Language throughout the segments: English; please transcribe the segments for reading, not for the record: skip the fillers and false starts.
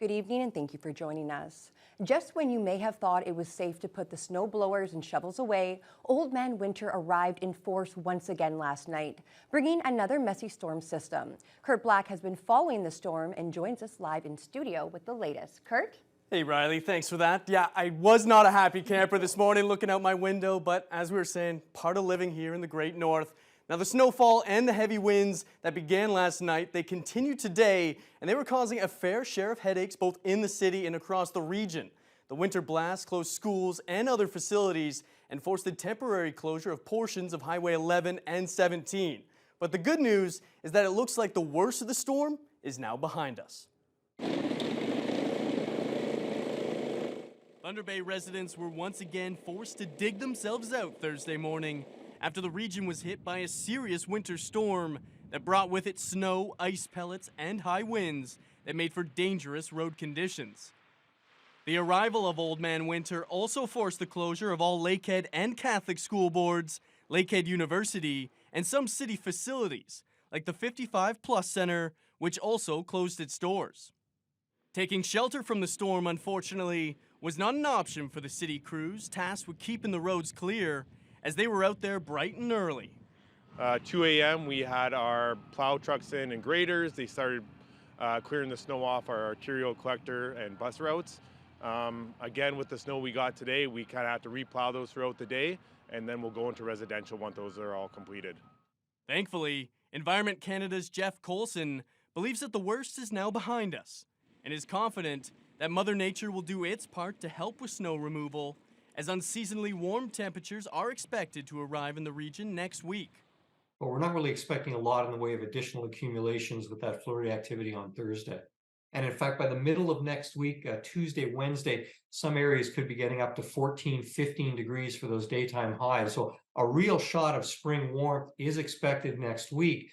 Good evening and thank you for joining us. Just when you may have thought it was safe to put the snow blowers and shovels away, Old Man Winter arrived in force once again last night, bringing another messy storm system. Kurt Black has been following the storm and joins us live in studio with the latest. Kurt? Hey Riley, thanks for that. Yeah, I was not a happy camper this morning looking out my window, but as we were saying, part of living here in the Great North. Now the snowfall and the heavy winds that began last night, they continue today, and they were causing a fair share of headaches both in the city and across the region. The winter blast closed schools and other facilities and forced the temporary closure of portions of Highway 11 and 17. But the good news is that it looks like the worst of the storm is now behind us. Thunder Bay residents were once again forced to dig themselves out Thursday morning after the region was hit by a serious winter storm that brought with it snow, ice pellets, and high winds that made for dangerous road conditions. The arrival of Old Man Winter also forced the closure of all Lakehead and Catholic school boards, Lakehead University, and some city facilities, like the 55 Plus Center, which also closed its doors. Taking shelter from the storm, unfortunately, was not an option for the city crews tasked with keeping the roads clear, as they were out there bright and early. 2 a.m. we had our plow trucks in and graders. They started clearing the snow off our arterial collector and bus routes. Again, with the snow we got today, we kind of have to replow those throughout the day, and then we'll go into residential once those are all completed. Thankfully, Environment Canada's Jeff Coulson believes that the worst is now behind us and is confident that Mother Nature will do its part to help with snow removal, as unseasonably warm temperatures are expected to arrive in the region next week. But we're not really expecting a lot in the way of additional accumulations with that flurry activity on Thursday. And in fact, by the middle of next week, Tuesday, Wednesday, some areas could be getting up to 14, 15 degrees for those daytime highs. So a real shot of spring warmth is expected next week.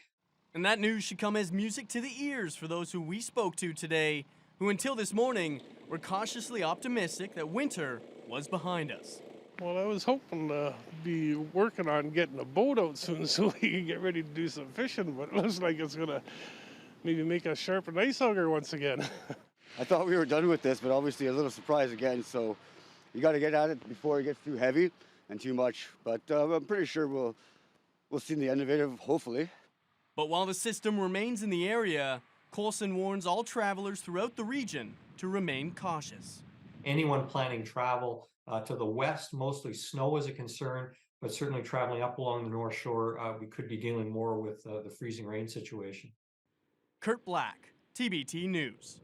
And that news should come as music to the ears for those who we spoke to today, who until this morning were cautiously optimistic that winter was behind us. Well, I was hoping to be working on getting a boat out soon so we can get ready to do some fishing, but it looks like it's going to maybe make us sharpen ice auger once again. I thought we were done with this, but obviously a little surprise again, so you got to get at it before it gets too heavy and too much. But I'm pretty sure we'll see the end of it, hopefully. But while the system remains in the area, Coulson warns all travelers throughout the region to remain cautious. Anyone planning travel to the west, mostly snow is a concern, but certainly traveling up along the North Shore, we could be dealing more with the freezing rain situation. Kurt Black, TBT News.